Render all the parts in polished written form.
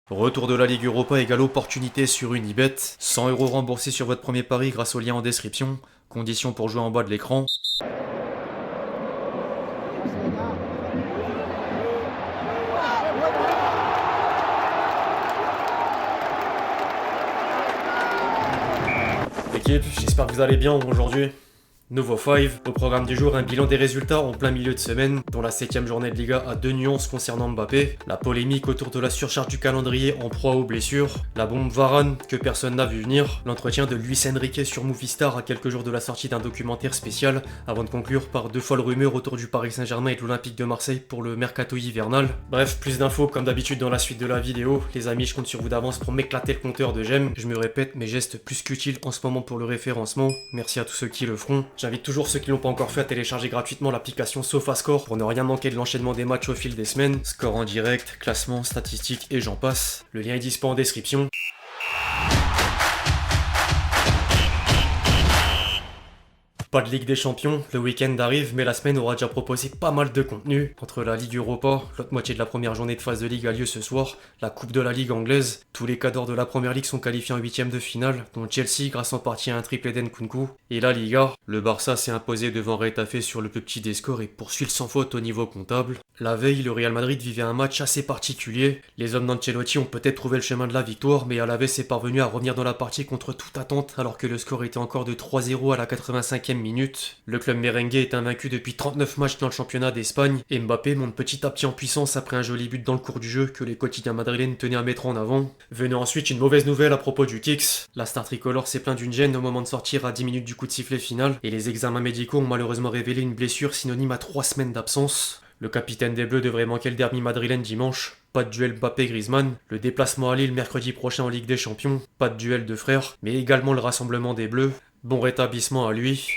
Retour de la Ligue Europa égale opportunité sur Unibet. 100 € remboursés sur votre premier pari grâce au lien en description. Conditions pour jouer en bas de l'écran. Équipe, j'espère que vous allez bien aujourd'hui. Nouveau 5, au programme du jour, un bilan des résultats en plein milieu de semaine, dont la 7ème journée de Liga a 2 nuances concernant Mbappé, la polémique autour de la surcharge du calendrier en proie aux blessures, la bombe Varane que personne n'a vu venir, l'entretien de Luis Enrique sur Movistar à quelques jours de la sortie d'un documentaire spécial, avant de conclure par 2 folles rumeurs autour du Paris Saint-Germain et de l'Olympique de Marseille pour le mercato hivernal. Bref, plus d'infos comme d'habitude dans la suite de la vidéo. Les amis, je compte sur vous d'avance pour m'éclater le compteur de j'aime. Je me répète, mes gestes plus qu'utiles en ce moment pour le référencement. Merci à tous ceux qui le feront. J'invite toujours ceux qui l'ont pas encore fait à télécharger gratuitement l'application SofaScore pour ne rien manquer de l'enchaînement des matchs au fil des semaines. Score en direct, classement, statistiques et j'en passe. Le lien est dispo en description. Pas de Ligue des Champions, le week-end arrive, mais la semaine aura déjà proposé pas mal de contenu. Entre la Ligue Europa, l'autre moitié de la première journée de phase de Ligue a lieu ce soir, la Coupe de la Ligue anglaise, tous les cadors de la Première Ligue sont qualifiés en 8ème de finale, dont Chelsea grâce en partie à un triplé d'Nkunku. Et la Liga, le Barça s'est imposé devant Retafe sur le plus petit des scores et poursuit le sans faute au niveau comptable. La veille, le Real Madrid vivait un match assez particulier. Les hommes d'Ancelotti ont peut-être trouvé le chemin de la victoire, mais Alavés est parvenu à revenir dans la partie contre toute attente alors que le score était encore de 3-0 à la 85e minute. Le club merengue est invaincu depuis 39 matchs dans le championnat d'Espagne et Mbappé monte petit à petit en puissance après un joli but dans le cours du jeu que les quotidiens madrilènes tenaient à mettre en avant. Venait ensuite une mauvaise nouvelle à propos du Kicks. La star tricolore s'est plaint d'une gêne au moment de sortir à 10 minutes du coup de sifflet final et les examens médicaux ont malheureusement révélé une blessure synonyme à 3 semaines d'absence. Le capitaine des Bleus devrait manquer le derby madrilène dimanche. Pas de duel Mbappé-Griezmann, le déplacement à Lille mercredi prochain en Ligue des Champions, pas de duel de frères, mais également le rassemblement des Bleus. Bon rétablissement à lui.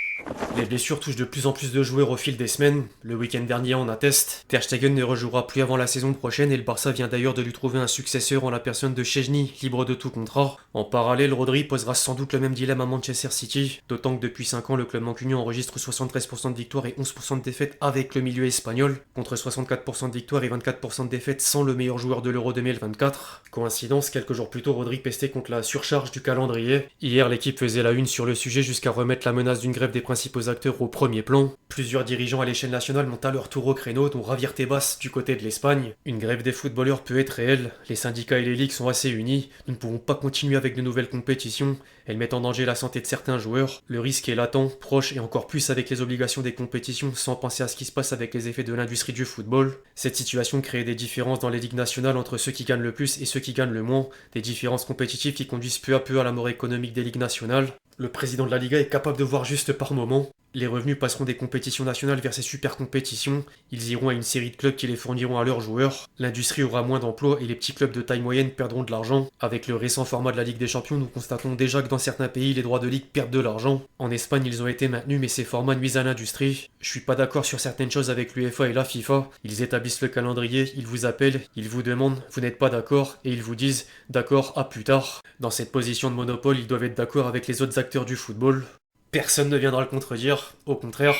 Les blessures touchent de plus en plus de joueurs au fil des semaines. Le week-end dernier on atteste. Ter Stegen ne rejouera plus avant la saison prochaine et le Barça vient d'ailleurs de lui trouver un successeur en la personne de Szczęsny, libre de tout contrat. En parallèle, Rodri posera sans doute le même dilemme à Manchester City, d'autant que depuis 5 ans le club mancunien enregistre 73% de victoires et 11% de défaites avec le milieu espagnol, contre 64% de victoires et 24% de défaites sans le meilleur joueur de l'Euro 2024. Coïncidence, quelques jours plus tôt Rodri pestait contre la surcharge du calendrier. Hier l'équipe faisait la une sur le sujet jusqu'à remettre la menace d'une grève des principaux acteurs au premier plan. Plusieurs dirigeants à l'échelle nationale montent à leur tour au créneau, dont Javier Tebas du côté de l'Espagne. Une grève des footballeurs peut être réelle, les syndicats et les ligues sont assez unis, nous ne pouvons pas continuer avec de nouvelles compétitions, elles mettent en danger la santé de certains joueurs, le risque est latent, proche et encore plus avec les obligations des compétitions sans penser à ce qui se passe avec les effets de l'industrie du football. Cette situation crée des différences dans les ligues nationales entre ceux qui gagnent le plus et ceux qui gagnent le moins, des différences compétitives qui conduisent peu à peu à la mort économique des ligues nationales. Le président de la Liga est capable de voir juste par moment. Les revenus passeront des compétitions nationales vers ces super compétitions, ils iront à une série de clubs qui les fourniront à leurs joueurs, l'industrie aura moins d'emplois et les petits clubs de taille moyenne perdront de l'argent. Avec le récent format de la Ligue des Champions, nous constatons déjà que dans certains pays, les droits de ligue perdent de l'argent. En Espagne, ils ont été maintenus mais ces formats nuisent à l'industrie. Je suis pas d'accord sur certaines choses avec l'UEFA et la FIFA, ils établissent le calendrier, ils vous appellent, ils vous demandent, vous n'êtes pas d'accord, et ils vous disent d'accord, à plus tard. Dans cette position de monopole, ils doivent être d'accord avec les autres acteurs du football. Personne ne viendra le contredire, au contraire.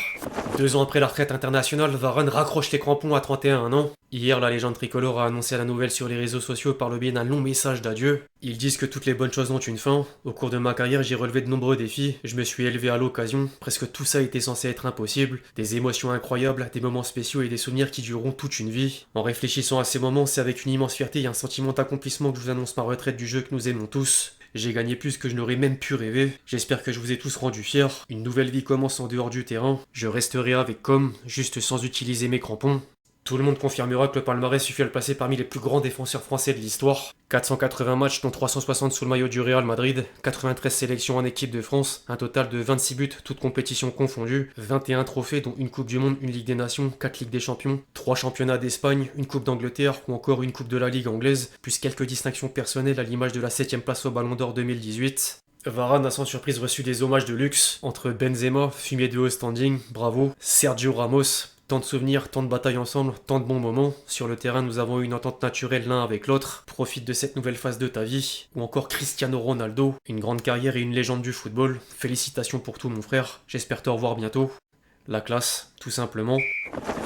2 ans après la retraite internationale, Varane raccroche les crampons à 31 ans. Hier, la légende tricolore a annoncé la nouvelle sur les réseaux sociaux par le biais d'un long message d'adieu. Ils disent que toutes les bonnes choses ont une fin. Au cours de ma carrière, j'ai relevé de nombreux défis. Je me suis élevé à l'occasion. Presque tout ça était censé être impossible. Des émotions incroyables, des moments spéciaux et des souvenirs qui dureront toute une vie. En réfléchissant à ces moments, c'est avec une immense fierté et un sentiment d'accomplissement que je vous annonce ma retraite du jeu que nous aimons tous. J'ai gagné plus que je n'aurais même pu rêver. J'espère que je vous ai tous rendus fiers. Une nouvelle vie commence en dehors du terrain. Je resterai avec comme, juste sans utiliser mes crampons. Tout le monde confirmera que le palmarès suffit à le placer parmi les plus grands défenseurs français de l'histoire. 480 matchs dont 360 sous le maillot du Real Madrid, 93 sélections en équipe de France, un total de 26 buts, toutes compétitions confondues, 21 trophées dont une Coupe du Monde, une Ligue des Nations, 4 Ligues des Champions, 3 championnats d'Espagne, une Coupe d'Angleterre ou encore une Coupe de la Ligue anglaise, plus quelques distinctions personnelles à l'image de la 7ème place au Ballon d'Or 2018. Varane a sans surprise reçu des hommages de luxe, entre Benzema, fumier de haut standing, bravo, Sergio Ramos. Tant de souvenirs, tant de batailles ensemble, tant de bons moments. Sur le terrain, nous avons eu une entente naturelle l'un avec l'autre. Profite de cette nouvelle phase de ta vie. Ou encore Cristiano Ronaldo, une grande carrière et une légende du football. Félicitations pour tout mon frère. J'espère te revoir bientôt. La classe, tout simplement.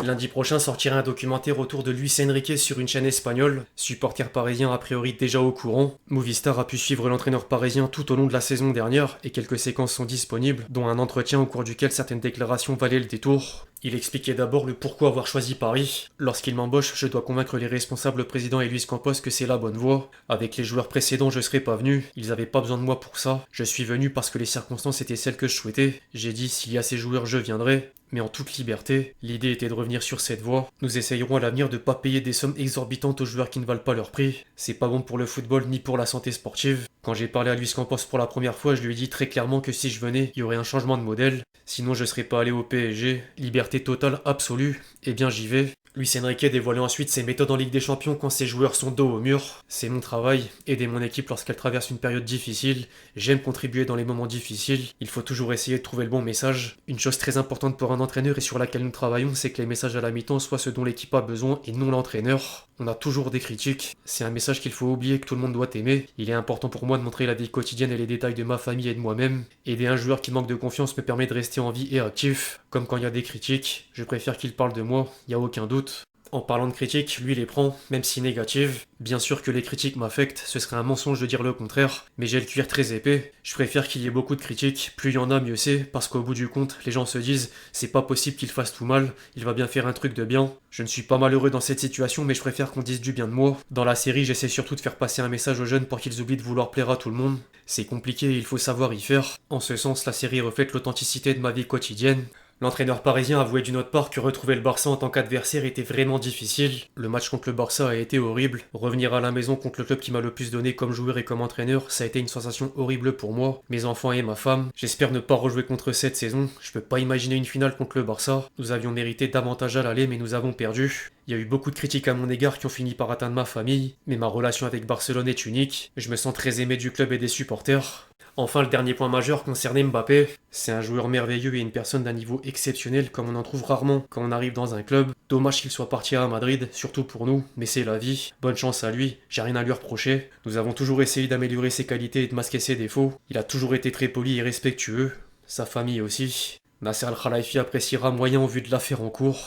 Lundi prochain sortira un documentaire autour de Luis Enrique sur une chaîne espagnole. Supporter parisien a priori déjà au courant. Movistar a pu suivre l'entraîneur parisien tout au long de la saison dernière et quelques séquences sont disponibles, dont un entretien au cours duquel certaines déclarations valaient le détour. Il expliquait d'abord le pourquoi avoir choisi Paris. Lorsqu'il m'embauche, je dois convaincre les responsables, le président et Luis Campos que c'est la bonne voie. Avec les joueurs précédents, je serais pas venu. Ils avaient pas besoin de moi pour ça. Je suis venu parce que les circonstances étaient celles que je souhaitais. J'ai dit s'il y a ces joueurs, je viendrai. Mais en toute liberté, l'idée était de revenir sur cette voie. Nous essayerons à l'avenir de pas payer des sommes exorbitantes aux joueurs qui ne valent pas leur prix. C'est pas bon pour le football ni pour la santé sportive. Quand j'ai parlé à Luis Campos pour la première fois, je lui ai dit très clairement que si je venais, il y aurait un changement de modèle. Sinon je serais pas allé au PSG. Liberté totale absolue. Eh bien j'y vais. Luis Enrique dévoilait ensuite ses méthodes en Ligue des Champions quand ses joueurs sont dos au mur. C'est mon travail, aider mon équipe lorsqu'elle traverse une période difficile. J'aime contribuer dans les moments difficiles. Il faut toujours essayer de trouver le bon message. Une chose très importante pour un entraîneur et sur laquelle nous travaillons, c'est que les messages à la mi-temps soient ce dont l'équipe a besoin et non l'entraîneur. On a toujours des critiques. C'est un message qu'il faut oublier, que tout le monde doit aimer. Il est important pour moi de montrer la vie quotidienne et les détails de ma famille et de moi-même. Aider un joueur qui manque de confiance me permet de rester en vie et actif. Comme quand il y a des critiques, je préfère qu'il parle de moi, il n'y a aucun doute. En parlant de critiques, lui les prend, même si négatives. Bien sûr que les critiques m'affectent, ce serait un mensonge de dire le contraire, mais j'ai le cuir très épais. Je préfère qu'il y ait beaucoup de critiques, plus il y en a mieux c'est, parce qu'au bout du compte, les gens se disent « c'est pas possible qu'il fasse tout mal, il va bien faire un truc de bien ». Je ne suis pas malheureux dans cette situation, mais je préfère qu'on dise du bien de moi. Dans la série, j'essaie surtout de faire passer un message aux jeunes pour qu'ils oublient de vouloir plaire à tout le monde. C'est compliqué et il faut savoir y faire. En ce sens, la série reflète l'authenticité de ma vie quotidienne. L'entraîneur parisien avouait d'une autre part que retrouver le Barça en tant qu'adversaire était vraiment difficile. Le match contre le Barça a été horrible. Revenir à la maison contre le club qui m'a le plus donné comme joueur et comme entraîneur, ça a été une sensation horrible pour moi, mes enfants et ma femme. J'espère ne pas rejouer contre eux cette saison. Je peux pas imaginer une finale contre le Barça. Nous avions mérité davantage à l'aller mais nous avons perdu. Il y a eu beaucoup de critiques à mon égard qui ont fini par atteindre ma famille, mais ma relation avec Barcelone est unique. Je me sens très aimé du club et des supporters. Enfin, le dernier point majeur concernait Mbappé. C'est un joueur merveilleux et une personne d'un niveau exceptionnel comme on en trouve rarement quand on arrive dans un club. Dommage qu'il soit parti à Madrid, surtout pour nous, mais c'est la vie. Bonne chance à lui, j'ai rien à lui reprocher. Nous avons toujours essayé d'améliorer ses qualités et de masquer ses défauts. Il a toujours été très poli et respectueux. Sa famille aussi. Nasser Al-Khelaifi appréciera moyen au vu de l'affaire en cours.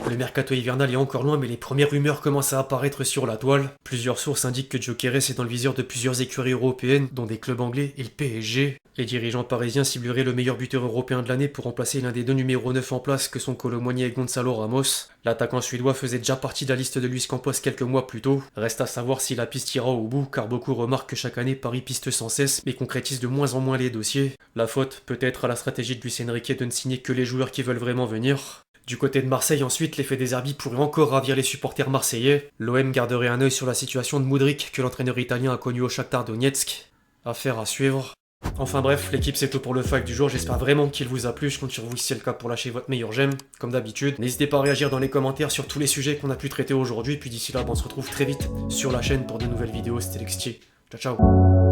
Le mercato hivernal est encore loin, mais les premières rumeurs commencent à apparaître sur la toile. Plusieurs sources indiquent que Gyökeres est dans le viseur de plusieurs écuries européennes, dont des clubs anglais et le PSG. Les dirigeants parisiens cibleraient le meilleur buteur européen de l'année pour remplacer l'un des deux numéros 9 en place que sont Colomboigny et Gonzalo Ramos. L'attaquant suédois faisait déjà partie de la liste de Luis Campos quelques mois plus tôt. Reste à savoir si la piste ira au bout, car beaucoup remarquent que chaque année Paris piste sans cesse, mais concrétise de moins en moins les dossiers. La faute peut être à la stratégie de Luis Enrique de ne signer que les joueurs qui veulent vraiment venir. Du côté de Marseille ensuite, l'effet des Herbis pourrait encore ravir les supporters marseillais. L'OM garderait un œil sur la situation de Mudryk que l'entraîneur italien a connu au Shakhtar Donetsk. Affaire à suivre. Enfin bref, l'équipe c'est tout pour le fact du jour, j'espère vraiment qu'il vous a plu, je compte sur vous si c'est le cas pour lâcher votre meilleur j'aime, comme d'habitude. N'hésitez pas à réagir dans les commentaires sur tous les sujets qu'on a pu traiter aujourd'hui, puis d'ici là, on se retrouve très vite sur la chaîne pour de nouvelles vidéos, c'était Lexti. Ciao ciao.